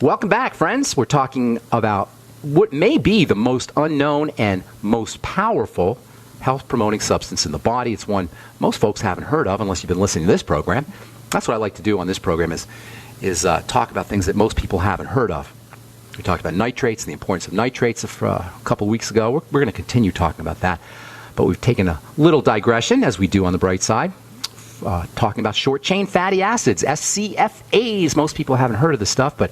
Welcome back, friends. We're talking about what may be the most unknown and most powerful health-promoting substance in the body. It's one most folks haven't heard of unless you've been listening to this program. That's what I like to do on this program is talk about things that most people haven't heard of. We talked about nitrates and the importance of nitrates a couple weeks ago. We're going to continue talking about that. But we've taken a little digression, as we do on the bright side, talking about short-chain fatty acids, SCFAs. Most people haven't heard of this stuff, but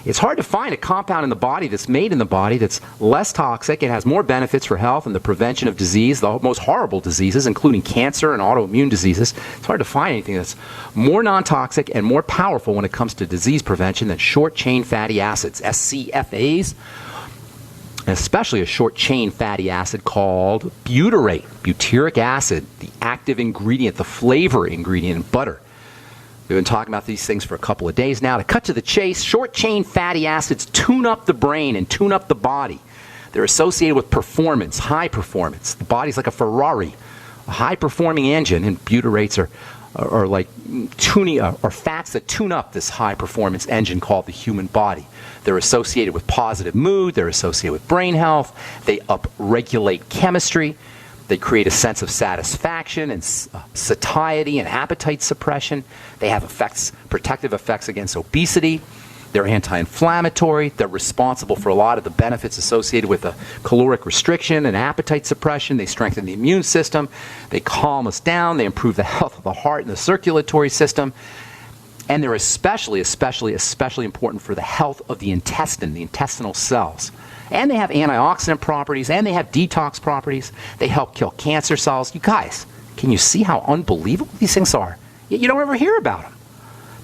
it's hard to find a compound in the body that's made in the body that's less toxic and has more benefits for health and the prevention of disease, the most horrible diseases, including cancer and autoimmune diseases. It's hard to find anything that's more non-toxic and more powerful when it comes to disease prevention than short-chain fatty acids, SCFAs, and especially a short-chain fatty acid called butyric acid, the active ingredient, the flavor ingredient in butter. We've been talking about these things for a couple of days now. To cut to the chase, short-chain fatty acids tune up the brain and tune up the body. They're associated with performance, high performance. The body's like a Ferrari, a high-performing engine, and butyrates are like fats that tune up this high-performance engine called the human body. They're associated with positive mood. They're associated with brain health. They upregulate chemistry. They create a sense of satisfaction and satiety and appetite suppression. They have protective effects against obesity. They're anti-inflammatory. They're responsible for a lot of the benefits associated with caloric restriction and appetite suppression. They strengthen the immune system. They calm us down. They improve the health of the heart and the circulatory system. And they're especially important for the health of the intestine, the intestinal cells. And they have antioxidant properties, and they have detox properties. They help kill cancer cells. You guys, can you see how unbelievable these things are? Yet you don't ever hear about them.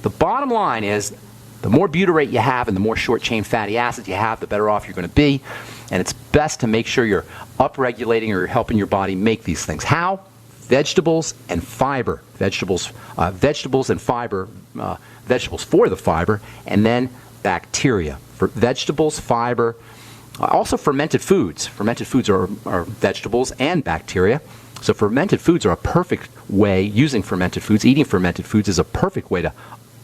The bottom line is, the more butyrate you have and the more short-chain fatty acids you have, the better off you're going to be. And it's best to make sure you're upregulating or you're helping your body make these things. How? Vegetables and fiber. Vegetables and fiber. Vegetables for the fiber, and then bacteria. For vegetables, fiber. Also fermented foods. Fermented foods are vegetables and bacteria. So fermented foods are a perfect way, using fermented foods, eating fermented foods is a perfect way to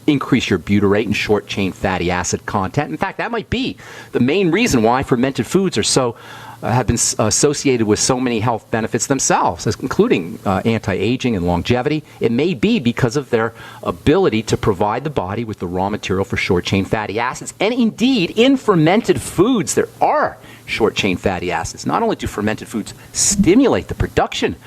increase your butyrate and short-chain fatty acid content. In fact, that might be the main reason why fermented foods are have been associated with so many health benefits themselves, including anti-aging and longevity. It may be because of their ability to provide the body with the raw material for short-chain fatty acids. And indeed, in fermented foods, there are short-chain fatty acids. Not only do fermented foods stimulate the production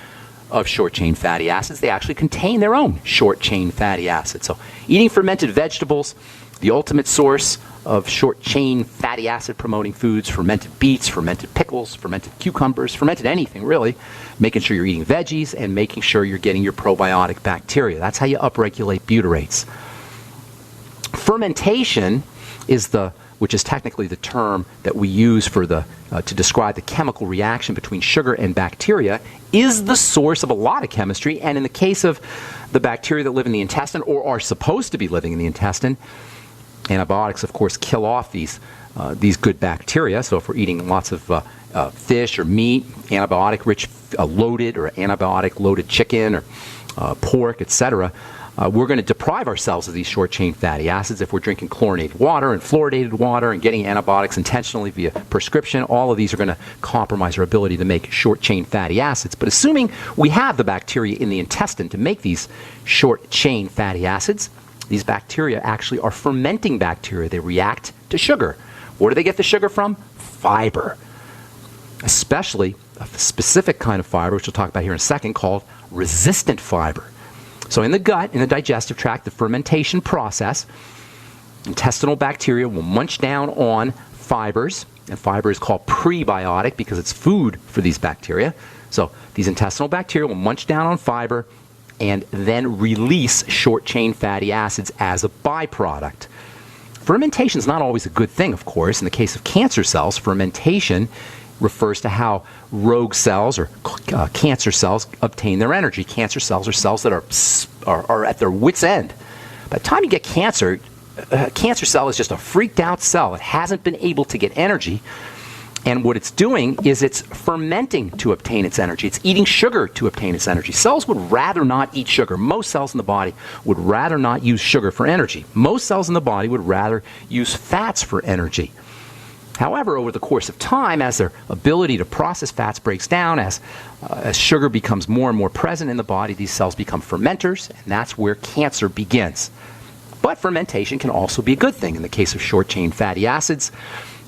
of short-chain fatty acids, they actually contain their own short-chain fatty acids. So eating fermented vegetables, the ultimate source of short-chain fatty acid promoting foods, fermented beets, fermented pickles, fermented cucumbers, fermented anything really, making sure you're eating veggies and making sure you're getting your probiotic bacteria. That's how you upregulate butyrates. Fermentation which is technically the term that we use for to describe the chemical reaction between sugar and bacteria, is the source of a lot of chemistry. And in the case of the bacteria that live in the intestine, or are supposed to be living in the intestine, antibiotics, of course, kill off these good bacteria. So if we're eating lots of fish or meat, antibiotic-rich loaded or antibiotic-loaded chicken or pork, etc., we're going to deprive ourselves of these short-chain fatty acids. If we're drinking chlorinated water and fluoridated water and getting antibiotics intentionally via prescription, all of these are going to compromise our ability to make short-chain fatty acids. But assuming we have the bacteria in the intestine to make these short-chain fatty acids, these bacteria actually are fermenting bacteria. They react to sugar. Where do they get the sugar from? Fiber. Especially a specific kind of fiber, which we'll talk about here in a second, called resistant fiber. So in the gut, in the digestive tract, the fermentation process, intestinal bacteria will munch down on fibers, and fiber is called prebiotic because it's food for these bacteria. So these intestinal bacteria will munch down on fiber and then release short-chain fatty acids as a byproduct. Fermentation is not always a good thing, of course. In the case of cancer cells, fermentation refers to how rogue cells or cancer cells obtain their energy. Cancer cells are cells that are at their wits' end. By the time you get cancer, a cancer cell is just a freaked out cell. It hasn't been able to get energy And what it's doing is it's fermenting to obtain its energy. It's eating sugar to obtain its energy. Cells would rather not eat sugar. Most cells in the body would rather not use sugar for energy. Most cells in the body would rather use fats for energy. However, over the course of time, as their ability to process fats breaks down, as sugar becomes more and more present in the body, these cells become fermenters, and that's where cancer begins. But fermentation can also be a good thing. In the case of short-chain fatty acids,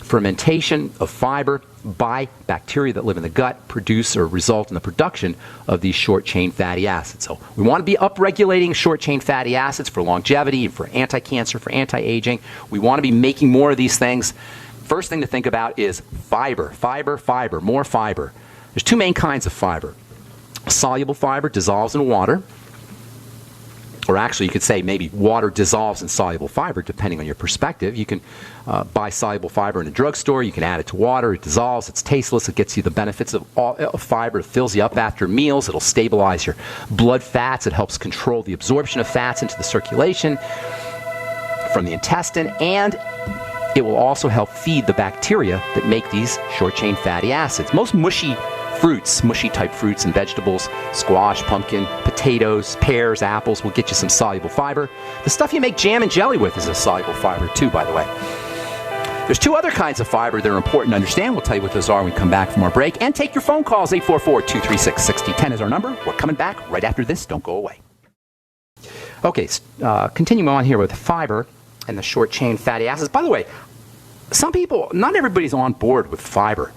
fermentation of fiber by bacteria that live in the gut produce or result in the production of these short-chain fatty acids. So we want to be upregulating short-chain fatty acids for longevity, for anti-cancer, for anti-aging. We want to be making more of these things. First thing to think about is fiber, fiber, fiber, more fiber. There's two main kinds of fiber. Soluble fiber dissolves in water. Or actually, you could say maybe water dissolves in soluble fiber, depending on your perspective. You can buy soluble fiber in a drugstore. You can add it to water. It dissolves. It's tasteless. It gets you the benefits of fiber. It fills you up after meals. It'll stabilize your blood fats. It helps control the absorption of fats into the circulation from the intestine. And it will also help feed the bacteria that make these short-chain fatty acids. Most mushy type fruits and vegetables, squash, pumpkin, potatoes, pears, apples will get you some soluble fiber. The stuff you make jam and jelly with is a soluble fiber too, by the way. There's two other kinds of fiber that are important to understand. We'll tell you what those are when we come back from our break. And take your phone calls. 844-236-6010 is our number. We're coming back right after this. Don't go away. Okay, continuing on here with fiber and the short-chain fatty acids. By the way, some people, not everybody's on board with fiber.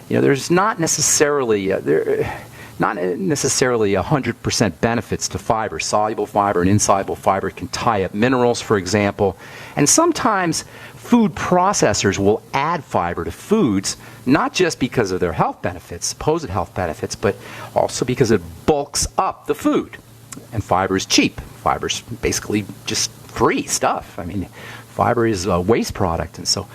You know, there's not necessarily 100% benefits to fiber. Soluble fiber and insoluble fiber can tie up minerals, for example. And sometimes food processors will add fiber to foods, not just because of their health benefits, supposed health benefits, but also because it bulks up the food. And fiber is cheap. Fiber is basically just free stuff. I mean, fiber is a waste product, and so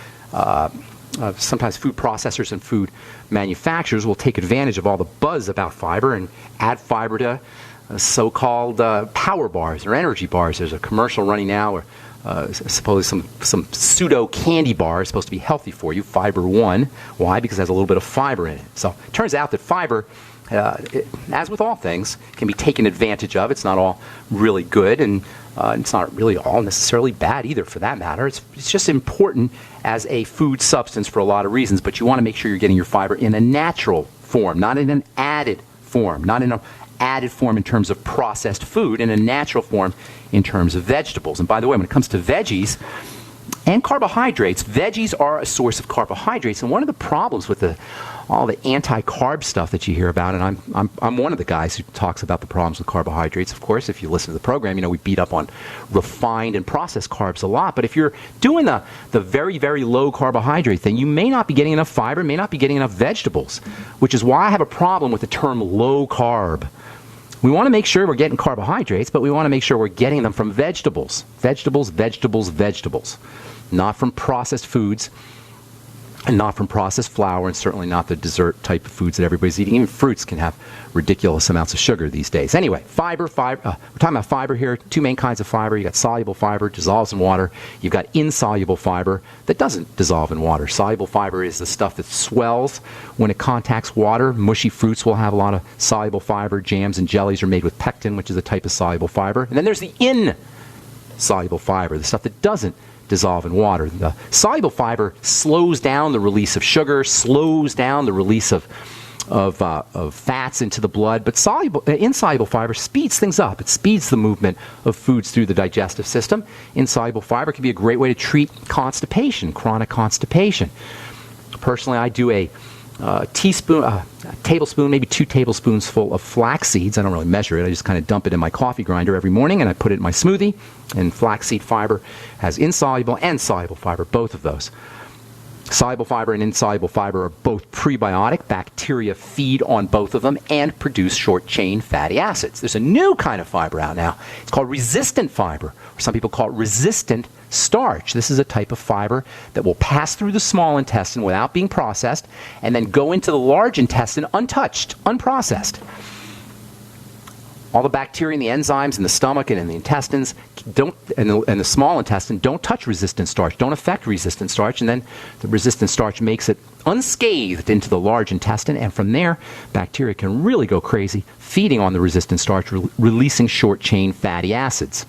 sometimes food processors and food manufacturers will take advantage of all the buzz about fiber and add fiber to so-called power bars or energy bars. There's a commercial running now where supposedly some pseudo candy bar is supposed to be healthy for you, Fiber One. Why? Because it has a little bit of fiber in it. So it turns out that fiber, as with all things, can be taken advantage of. It's not all really good, and it's not really all necessarily bad either, for that matter. It's just important as a food substance for a lot of reasons, but you want to make sure you're getting your fiber in a natural form, not in an added form, not in an added form in terms of processed food, in a natural form in terms of vegetables. And by the way, when it comes to veggies and carbohydrates, veggies are a source of carbohydrates, and one of the problems with all the anti-carb stuff that you hear about, and I'm one of the guys who talks about the problems with carbohydrates, of course. If you listen to the program, you know we beat up on refined and processed carbs a lot. But if you're doing the very, very low carbohydrate thing, you may not be getting enough fiber, may not be getting enough vegetables, which is why I have a problem with the term low carb. We want to make sure we're getting carbohydrates, but we want to make sure we're getting them from vegetables. Vegetables, vegetables, vegetables. Not from processed foods, and not from processed flour, and certainly not the dessert type of foods that everybody's eating. Even fruits can have ridiculous amounts of sugar these days. Anyway, fiber. We're talking about fiber here. Two main kinds of fiber. You got soluble fiber, dissolves in water. You've got insoluble fiber that doesn't dissolve in water. Soluble fiber is the stuff that swells when it contacts water. Mushy fruits will have a lot of soluble fiber. Jams and jellies are made with pectin, which is a type of soluble fiber. And then there's the insoluble fiber, the stuff that doesn't dissolve in water. The soluble fiber slows down the release of sugar, slows down the release of fats into the blood, but insoluble fiber speeds things up. It speeds the movement of foods through the digestive system. Insoluble fiber can be a great way to treat constipation, chronic constipation. Personally, I do a tablespoon, maybe 2 tablespoons full of flax seeds. I don't really measure it. I just kind of dump it in my coffee grinder every morning, and I put it in my smoothie. And flaxseed fiber has insoluble and soluble fiber, both of those. Soluble fiber and insoluble fiber are both prebiotic. Bacteria feed on both of them and produce short-chain fatty acids. There's a new kind of fiber out now. It's called resistant fiber, or some people call it resistant starch. This is a type of fiber that will pass through the small intestine without being processed and then go into the large intestine untouched, unprocessed. All the bacteria and the enzymes in the stomach and in the intestines and the small intestine don't touch resistant starch, don't affect resistant starch, and then the resistant starch makes it unscathed into the large intestine, and from there, bacteria can really go crazy, feeding on the resistant starch, releasing short-chain fatty acids.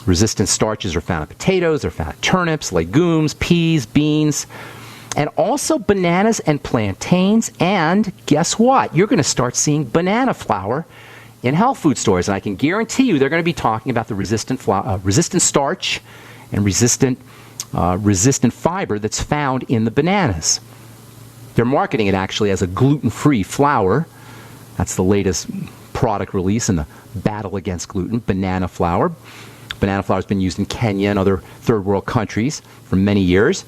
Resistant starches are found in potatoes, they're found in turnips, legumes, peas, beans, and also bananas and plantains, and guess what? You're going to start seeing banana flour in health food stores, and I can guarantee you they're going to be talking about the resistant starch and resistant fiber that's found in the bananas. They're marketing it actually as a gluten-free flour. That's the latest product release in the battle against gluten, banana flour. Banana flour has been used in Kenya and other third world countries for many years.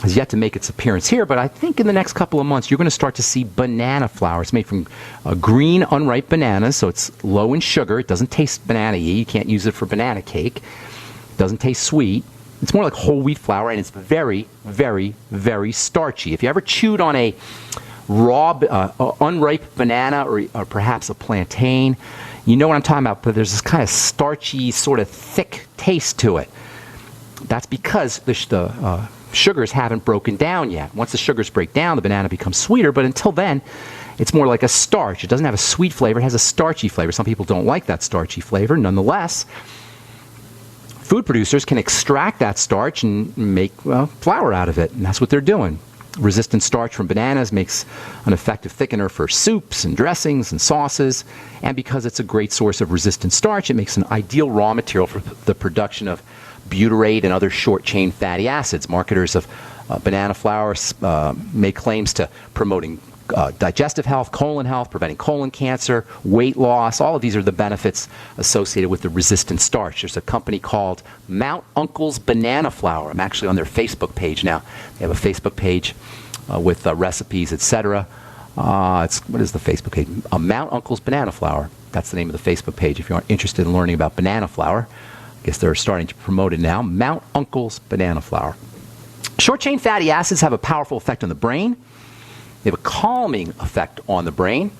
Has yet to make its appearance here, but I think in the next couple of months you're going to start to see banana flour. It's made from green, unripe bananas, so it's low in sugar. It doesn't taste banana-y. You can't use it for banana cake. It doesn't taste sweet. It's more like whole wheat flour, and it's very, very, very starchy. If you ever chewed on a raw, unripe banana or perhaps a plantain, you know what I'm talking about, but there's this kind of starchy, sort of thick taste to it. That's because the sugars haven't broken down yet. Once the sugars break down, the banana becomes sweeter, but until then, it's more like a starch. It doesn't have a sweet flavor, it has a starchy flavor. Some people don't like that starchy flavor. Nonetheless, food producers can extract that starch and make flour out of it, and that's what they're doing. Resistant starch from bananas makes an effective thickener for soups and dressings and sauces, and because it's a great source of resistant starch, it makes an ideal raw material for the production of butyrate and other short-chain fatty acids. Marketers of banana flour make claims to promoting digestive health, colon health, preventing colon cancer, weight loss. All of these are the benefits associated with the resistant starch. There's a company called Mount Uncle's Banana Flour. I'm actually on their Facebook page now. They have a Facebook page with recipes, etc. What is the Facebook page? Mount Uncle's Banana Flour. That's the name of the Facebook page if you aren't interested in learning about banana flour. I guess they're starting to promote it now. Mount Uncle's Banana Flour. Short-chain fatty acids have a powerful effect on the brain. They have a calming effect on the brain.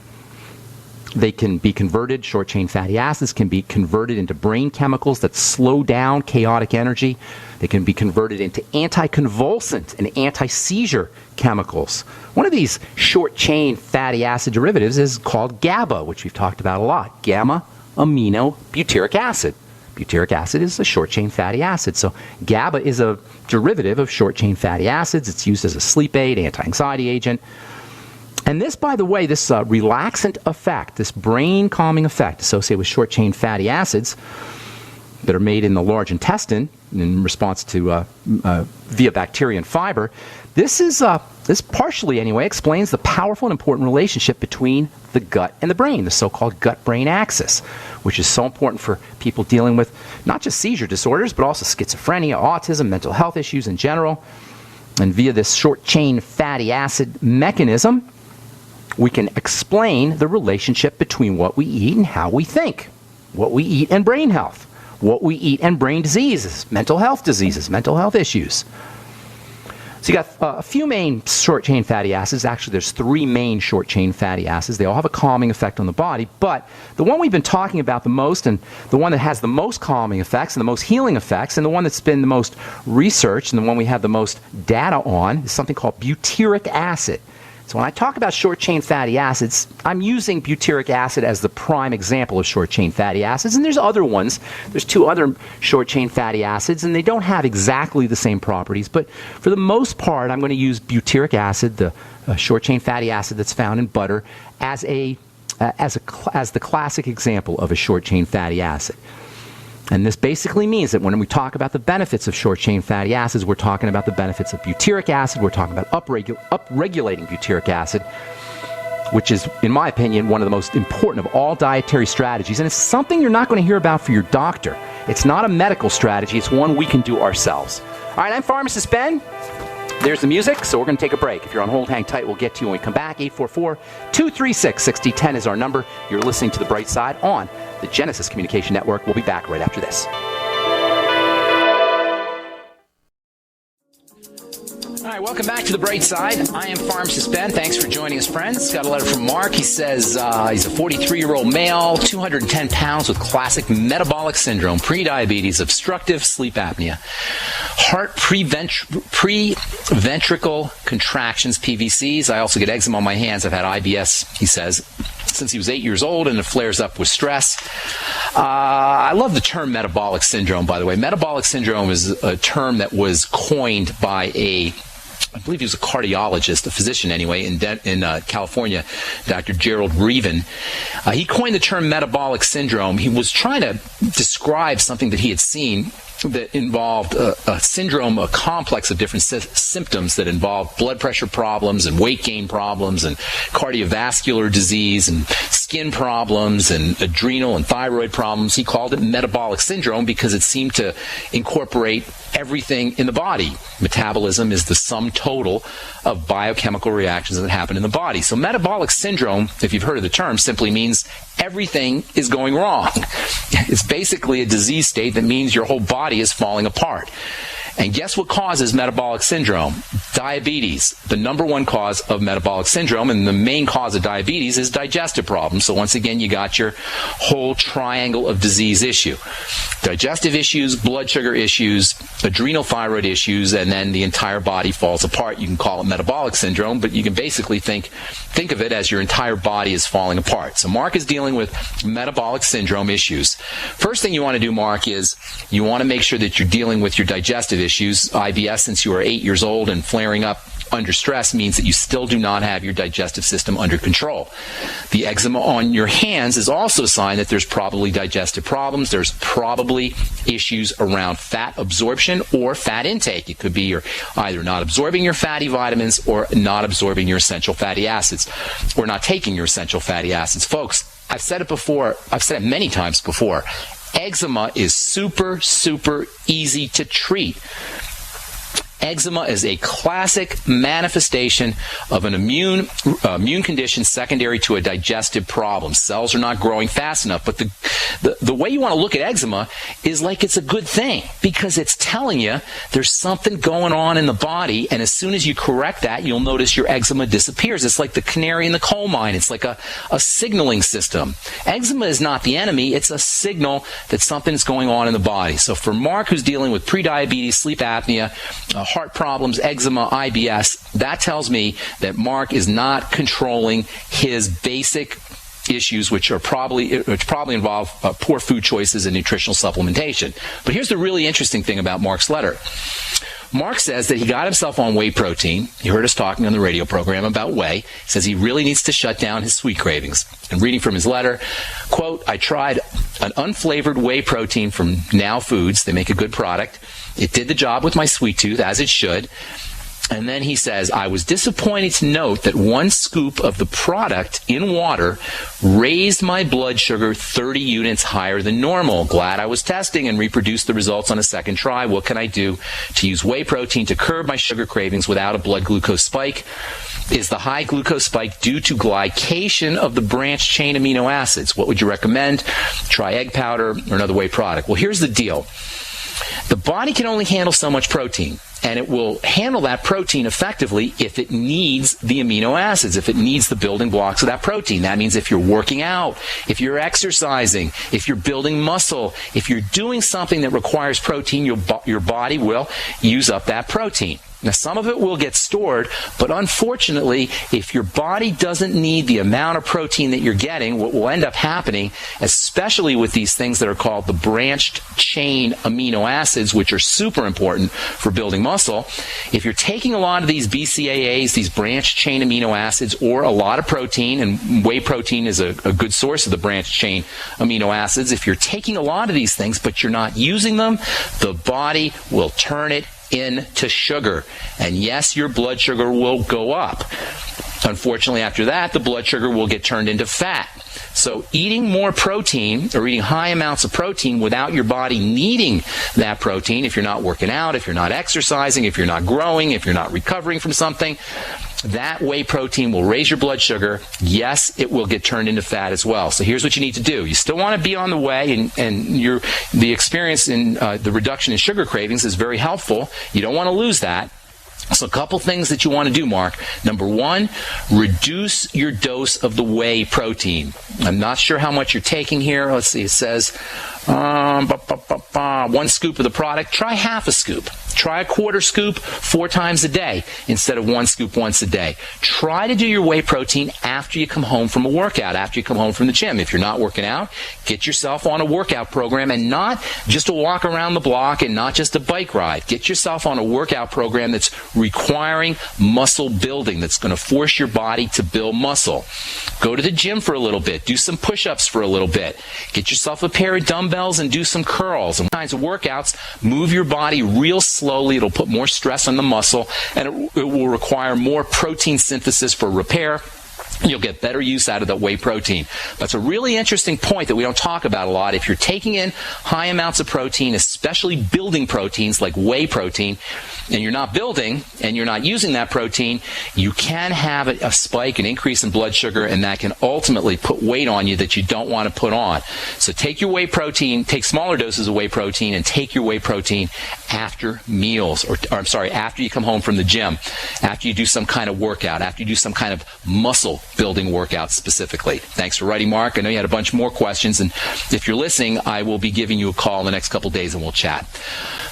They can be converted, short-chain fatty acids can be converted into brain chemicals that slow down chaotic energy. They can be converted into anticonvulsant and anti-seizure chemicals. One of these short-chain fatty acid derivatives is called GABA, which we've talked about a lot. Gamma-amino butyric acid. Butyric acid is a short-chain fatty acid. So GABA is a derivative of short-chain fatty acids. It's used as a sleep aid, anti-anxiety agent. And this, by the way, this relaxant effect, this brain-calming effect associated with short-chain fatty acids that are made in the large intestine in response to via bacteria and fiber, this partially anyway explains the powerful and important relationship between the gut and the brain, the so-called gut-brain axis, which is so important for people dealing with not just seizure disorders, but also schizophrenia, autism, mental health issues in general. And via this short-chain fatty acid mechanism, we can explain the relationship between what we eat and how we think, what we eat and brain health, what we eat and brain diseases, mental health issues. So you got a few main short-chain fatty acids. Actually, there's 3 main short-chain fatty acids. They all have a calming effect on the body, but the one we've been talking about the most, and the one that has the most calming effects and the most healing effects, and the one that's been the most researched and the one we have the most data on, is something called butyric acid. So when I talk about short-chain fatty acids, I'm using butyric acid as the prime example of short-chain fatty acids, and there's other ones. There's 2 other short-chain fatty acids, and they don't have exactly the same properties, but for the most part, I'm going to use butyric acid, the short-chain fatty acid that's found in butter, as the classic example of a short-chain fatty acid. And this basically means that when we talk about the benefits of short-chain fatty acids, we're talking about the benefits of butyric acid, we're talking about upregulating butyric acid, which is, in my opinion, one of the most important of all dietary strategies. And it's something you're not going to hear about from your doctor. It's not a medical strategy, it's one we can do ourselves. All right, I'm Pharmacist Ben. There's the music, so we're going to take a break. If you're on hold, hang tight. We'll get to you when we come back. 844-236-6010 is our number. You're listening to The Bright Side on the Genesis Communication Network. We'll be back right after this. All right, welcome back to The Bright Side. I am Pharmacist Ben. Thanks for joining us, friends. Got a letter from Mark. He says he's a 43-year-old male, 210 pounds with classic metabolic syndrome, prediabetes, obstructive sleep apnea, heart pre-ventricle contractions, PVCs. I also get eczema on my hands. I've had IBS, he says, since he was 8 years old, and it flares up with stress. I love the term metabolic syndrome, by the way. Metabolic syndrome is a term that was coined by I believe he was a cardiologist, a physician anyway, in California, Dr. Gerald Reaven. He coined the term metabolic syndrome. He was trying to describe something that he had seen that involved a syndrome, a complex of different symptoms that involved blood pressure problems and weight gain problems and cardiovascular disease and skin problems and adrenal and thyroid problems. He called it metabolic syndrome because it seemed to incorporate everything in the body. Metabolism is the sum total of biochemical reactions that happen in the body. So metabolic syndrome, if you've heard of the term, simply means everything is going wrong. It's basically a disease state that means your whole body is falling apart. And guess what causes metabolic syndrome? Diabetes, the number one cause of metabolic syndrome, and the main cause of diabetes is digestive problems. So once again, you got your whole triangle of disease issue. Digestive issues, blood sugar issues, adrenal thyroid issues, and then the entire body falls apart. You can call it metabolic syndrome, but you can basically think of it as your entire body is falling apart. So Mark is dealing with metabolic syndrome issues. First thing you want to do, Mark, is you want to make sure that you're dealing with your digestive issues. IBS, since you are 8 years old and flaring up under stress, means that you still do not have your digestive system under control. The eczema on your hands is also a sign that there's probably digestive problems. There's probably issues around fat absorption or fat intake. It could be you're either not absorbing your fatty vitamins or not absorbing your essential fatty acids, or not taking your essential fatty acids. Folks, I've said it before. I've said it many times before. Eczema is super, super easy to treat. Eczema is a classic manifestation of an immune condition secondary to a digestive problem. Cells are not growing fast enough. But the way you want to look at eczema is like it's a good thing, because it's telling you there's something going on in the body, and as soon as you correct that, you'll notice your eczema disappears. It's like the canary in the coal mine. It's like a signaling system. Eczema is not the enemy. It's a signal that something's going on in the body. So for Mark, who's dealing with prediabetes, sleep apnea, heart problems, eczema, IBS, that tells me that Mark is not controlling his basic issues, which probably involve poor food choices and nutritional supplementation. But here's the really interesting thing about Mark's letter. Mark says that he got himself on whey protein. You heard us talking on the radio program about whey. He says he really needs to shut down his sweet cravings. And reading from his letter, quote, "I tried an unflavored whey protein from Now Foods. They make a good product. It did the job with my sweet tooth, as it should." And then he says, "I was disappointed to note that one scoop of the product in water raised my blood sugar 30 units higher than normal. Glad I was testing and reproduced the results on a second try. What can I do to use whey protein to curb my sugar cravings without a blood glucose spike? Is the high glucose spike due to glycation of the branched chain amino acids? What would you recommend? Try egg powder or another whey product." Well, here's the deal. The body can only handle so much protein, and it will handle that protein effectively if it needs the amino acids, if it needs the building blocks of that protein. That means if you're working out, if you're exercising, if you're building muscle, if you're doing something that requires protein, your body will use up that protein. Now, some of it will get stored, but unfortunately, if your body doesn't need the amount of protein that you're getting, what will end up happening, especially with these things that are called the branched chain amino acids, which are super important for building muscle, if you're taking a lot of these BCAAs, these branched chain amino acids, or a lot of protein, and whey protein is a good source of the branched chain amino acids, if you're taking a lot of these things but you're not using them, the body will turn it into sugar. And yes, your blood sugar will go up. Unfortunately, after that, the blood sugar will get turned into fat. So eating more protein, or eating high amounts of protein without your body needing that protein, if you're not working out, if you're not exercising, if you're not growing, if you're not recovering from something, that whey protein will raise your blood sugar. Yes, it will get turned into fat as well. So here's what you need to do. You still want to be on the whey, and the experience in the reduction in sugar cravings is very helpful. You don't want to lose that. So a couple things that you want to do, Mark. Number one, reduce your dose of the whey protein. I'm not sure how much you're taking here. Let's see, it says 1 scoop of the product. Try half a scoop. Try a quarter scoop 4 times a day instead of 1 scoop once a day. Try to do your whey protein after you come home from a workout, after you come home from the gym. If you're not working out, get yourself on a workout program, and not just a walk around the block and not just a bike ride. Get yourself on a workout program that's requiring muscle building, that's going to force your body to build muscle. Go to the gym for a little bit. Do some push-ups for a little bit. Get yourself a pair of dumbbells and do some curls. And kinds of workouts, move your body real slowly. It'll put more stress on the muscle, and it will require more protein synthesis for repair. You'll get better use out of that whey protein. That's a really interesting point that we don't talk about a lot. If you're taking in high amounts of protein, especially building proteins like whey protein, and you're not building and you're not using that protein, you can have a spike, an increase in blood sugar, and that can ultimately put weight on you that you don't want to put on. So take your whey protein, take smaller doses of whey protein, and take your whey protein after meals, after you come home from the gym, after you do some kind of workout, after you do some kind of muscle building workout specifically. Thanks for writing, Mark. I know you had a bunch more questions, and if you're listening, I will be giving you a call in the next couple days and we'll chat.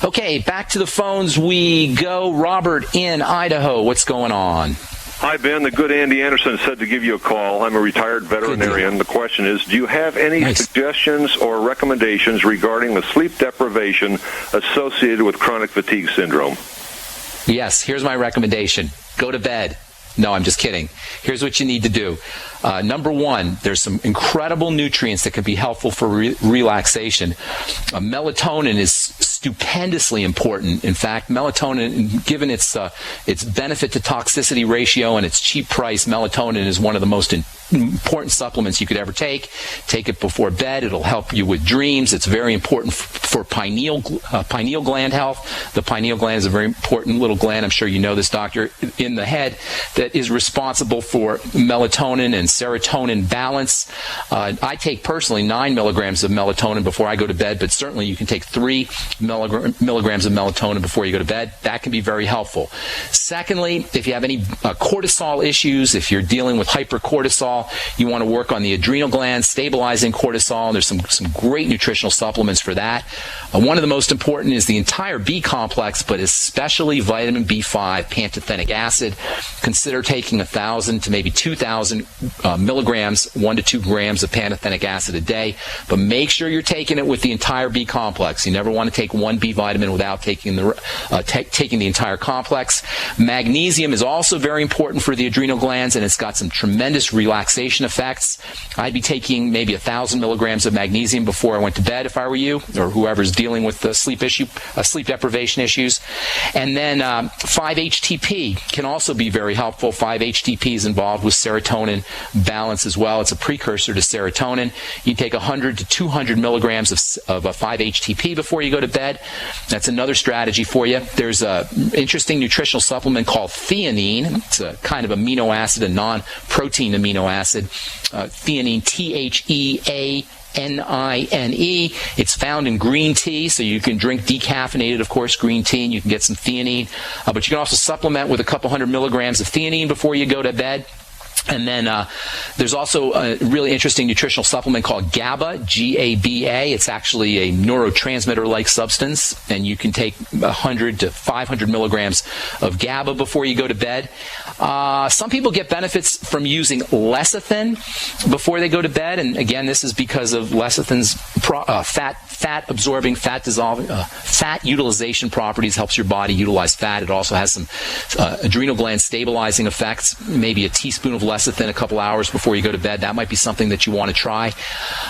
Okay, back to the phones we go. Robert in Idaho, what's going on? Hi, Ben. The good Andy Anderson said to give you a call. I'm a retired veterinarian. The question is, do you have any suggestions or recommendations regarding the sleep deprivation associated with chronic fatigue syndrome? Yes, here's my recommendation. Go to bed. No, I'm just kidding. Here's what you need to do. Number one, there's some incredible nutrients that can be helpful for relaxation. Melatonin is stupendously important. In fact, melatonin, given its benefit to toxicity ratio and its cheap price, melatonin is one of the most important supplements you could ever take. Take it before bed. It'll help you with dreams. It's very important for pineal gland health. The pineal gland is a very important little gland. I'm sure you know this, doctor, in the head that is responsible for melatonin and serotonin balance. I take personally 9 milligrams of melatonin before I go to bed, but certainly you can take 3 milligrams of melatonin before you go to bed. That can be very helpful. Secondly, if you have any cortisol issues, if you're dealing with hypercortisol, you want to work on the adrenal glands, stabilizing cortisol. There's some great nutritional supplements for that. One of the most important is the entire B complex, but especially vitamin B5, pantothenic acid. Consider taking 1,000 to maybe 2,000 milligrams, 1 to 2 grams of pantothenic acid a day. But make sure you're taking it with the entire B complex. You never want to take one B vitamin without taking the entire complex. Magnesium is also very important for the adrenal glands, and it's got some tremendous relaxation effects. I'd be taking maybe 1,000 milligrams of magnesium before I went to bed if I were you, or whoever's dealing with the sleep deprivation issues. And then 5-HTP can also be very helpful. 5-HTP is involved with serotonin balance as well. It's a precursor to serotonin. You take 100 to 200 milligrams of a 5-HTP before you go to bed. That's another strategy for you. There's an interesting nutritional supplement called theanine. It's a kind of amino acid, a non-protein amino acid. Theanine, THEANINE. It's found in green tea, so you can drink decaffeinated, of course, green tea, and you can get some theanine. But you can also supplement with a couple hundred milligrams of theanine before you go to bed. And then there's also a really interesting nutritional supplement called GABA, G-A-B-A. It's actually a neurotransmitter-like substance, and you can take 100 to 500 milligrams of GABA before you go to bed. Some people get benefits from using lecithin before they go to bed, and again, this is because of lecithin's fat-absorbing, fat-dissolving, fat utilization properties, helps your body utilize fat. It also has some adrenal gland stabilizing effects, maybe a teaspoon of lecithin a couple hours before you go to bed. That might be something that you want to try.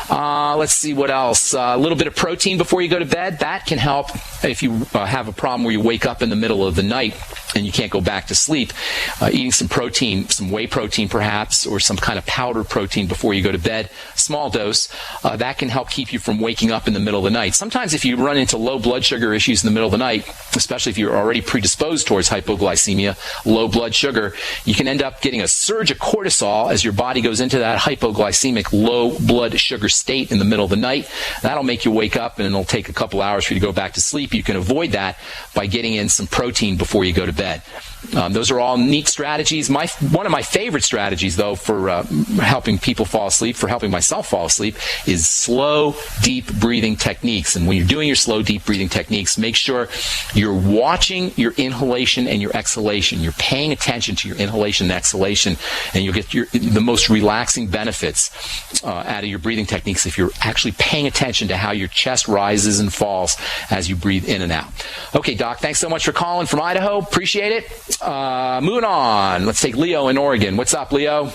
Let's see what else. A little bit of protein before you go to bed. That can help if you have a problem where you wake up in the middle of the night and you can't go back to sleep. Eating some protein, some whey protein perhaps, or some kind of powdered protein before you go to bed, small dose, that can help keep you from waking up in the middle of the night. Sometimes if you run into low blood sugar issues in the middle of the night, especially if you're already predisposed towards hypoglycemia, low blood sugar, you can end up getting a surge of cortisol as your body goes into that hypoglycemic low blood sugar state in the middle of the night. That'll make you wake up, and it'll take a couple hours for you to go back to sleep. You can avoid that by getting in some protein before you go to bed. bed. Those are all neat strategies. One of my favorite strategies, though, for helping people fall asleep, for helping myself fall asleep, is slow, deep breathing techniques. And when you're doing your slow, deep breathing techniques, make sure you're watching your inhalation and your exhalation. You're paying attention to your inhalation and exhalation, and you'll get the most relaxing benefits out of your breathing techniques if you're actually paying attention to how your chest rises and falls as you breathe in and out. Okay, Doc, thanks so much for calling from Idaho. Appreciate it. Moving on. Let's take Leo in Oregon. What's up, Leo?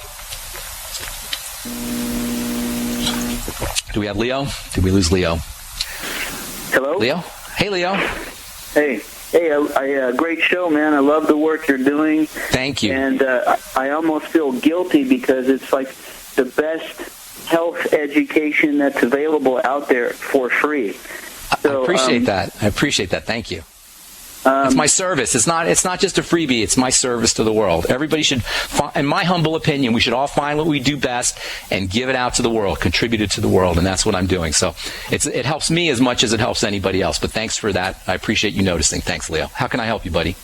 Do we have Leo? Did we lose Leo? Hello? Leo? Hey, Leo. Hey, great show, man. I love the work you're doing. Thank you. And I almost feel guilty because it's like the best health education that's available out there for free. So, I appreciate that. I appreciate that. Thank you. It's my service. It's not just a freebie. It's my service to the world. Everybody should, in my humble opinion, we should all find what we do best and give it out to the world, contribute it to the world, and that's what I'm doing. So it helps me as much as it helps anybody else. But thanks for that. I appreciate you noticing. Thanks, Leo. How can I help you, buddy?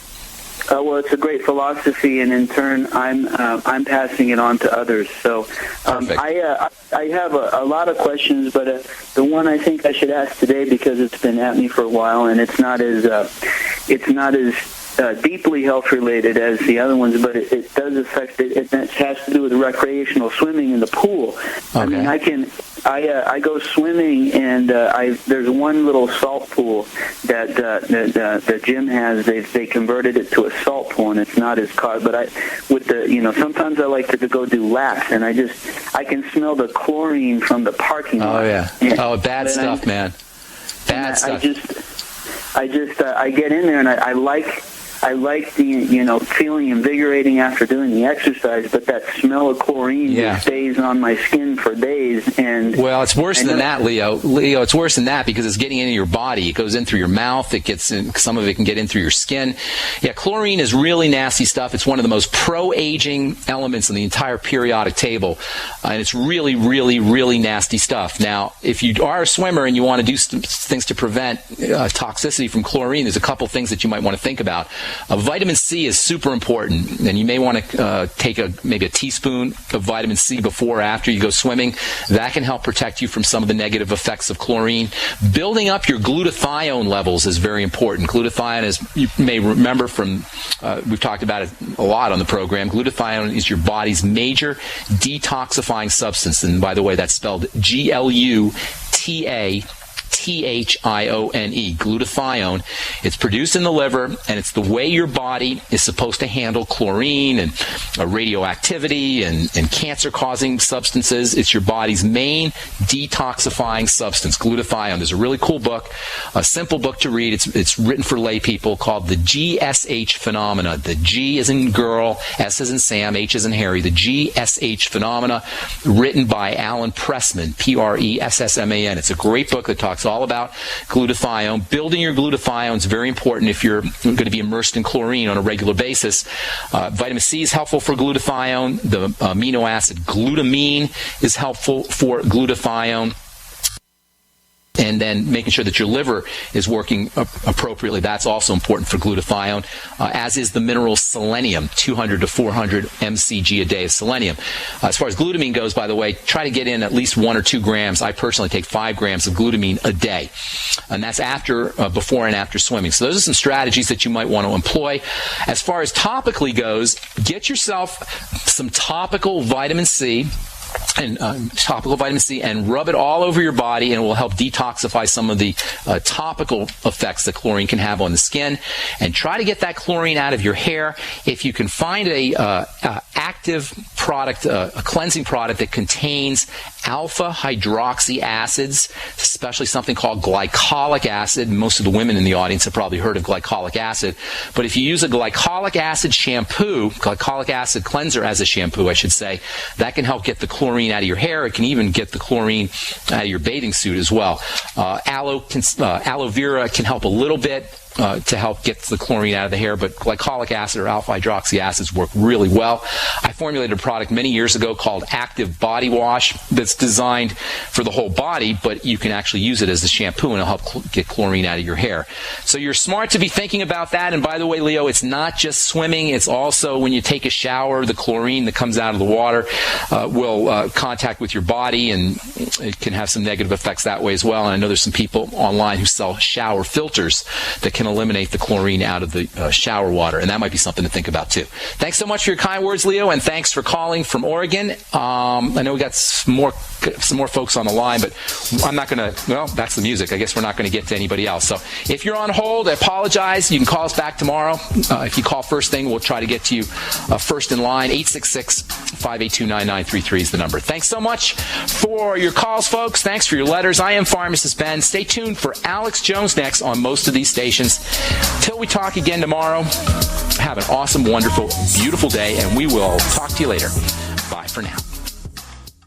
Well, it's a great philosophy, and in turn, I'm passing it on to others. So I have a lot of questions, but the one I think I should ask today, because it's been at me for a while, and it's not as deeply health related as the other ones, but it does affect it. It has to do with recreational swimming in the pool. Okay. I mean, I go swimming, and there's one little salt pool that the gym has. They converted it to a salt pool, and it's not as hot. But sometimes I like to go do laps, and I can smell the chlorine from the parking lot. Oh yeah. Bad stuff, man. Bad stuff. I get in there, and I like the feeling invigorating after doing the exercise, but that smell of chlorine just stays on my skin for days. And well, it's worse than that, Leo. Leo, it's worse than that because it's getting into your body. It goes in through your mouth. It gets in. Some of it can get in through your skin. Yeah, chlorine is really nasty stuff. It's one of the most pro-aging elements in the entire periodic table, and it's really, really, really nasty stuff. Now, if you are a swimmer and you want to do things to prevent toxicity from chlorine, there's a couple things that you might want to think about. Vitamin C is super important, and you may want to take maybe a teaspoon of vitamin C before or after you go swimming. That can help protect you from some of the negative effects of chlorine. Building up your glutathione levels is very important. Glutathione, as you may remember from, we've talked about it a lot on the program, glutathione is your body's major detoxifying substance. And by the way, that's spelled Glutathioneine, glutathione. It's produced in the liver, and it's the way your body is supposed to handle chlorine and radioactivity and cancer-causing substances. It's your body's main detoxifying substance, glutathione. There's a really cool book, a simple book to read. It's written for lay people, called The GSH Phenomena. The G is in girl, S is in Sam, H is in Harry. The GSH Phenomena, written by Alan Pressman, Pressman. It's a great book that talks all about glutathione. Building your glutathione is very important if you're going to be immersed in chlorine on a regular basis. Vitamin C is helpful for glutathione. The amino acid glutamine is helpful for glutathione. And then making sure that your liver is working appropriately. That's also important for glutathione, as is the mineral selenium, 200 to 400 mcg a day of selenium. As far as glutamine goes, by the way, try to get in at least 1 or 2 grams. I personally take 5 grams of glutamine a day. And that's before and after swimming. So those are some strategies that you might want to employ. As far as topically goes, get yourself some topical vitamin C, and rub it all over your body, and it will help detoxify some of the topical effects that chlorine can have on the skin. And try to get that chlorine out of your hair. If you can find a active product, a cleansing product that contains alpha hydroxy acids, especially something called glycolic acid. Most of the women in the audience have probably heard of glycolic acid. But if you use a glycolic acid shampoo, glycolic acid cleanser as a shampoo, I should say, that can help get the chlorine out of your hair. It can even get the chlorine out of your bathing suit as well. Aloe vera can help a little bit. to help get the chlorine out of the hair, but glycolic acid or alpha hydroxy acids work really well. I formulated a product many years ago called Active Body Wash that's designed for the whole body, but you can actually use it as a shampoo and it'll help get chlorine out of your hair. So you're smart to be thinking about that. And by the way, Leo, it's not just swimming. It's also when you take a shower, the chlorine that comes out of the water will contact with your body, and it can have some negative effects that way as well. And I know there's some people online who sell shower filters that can eliminate the chlorine out of the shower water, and that might be something to think about too. Thanks so much for your kind words, Leo, and thanks for calling from Oregon. I know we got some more folks on the line, but I'm not going to, well, that's the music. I guess we're not going to get to anybody else. So if you're on hold, I apologize. You can call us back tomorrow. If you call first thing, we'll try to get to you first in line. 866-582-9933 is the number. Thanks so much for your calls, folks. Thanks for your letters. I am Pharmacist Ben. Stay tuned for Alex Jones next on most of these stations. Till we talk again tomorrow, have an awesome, wonderful, beautiful day, and we will talk to you later. Bye for now.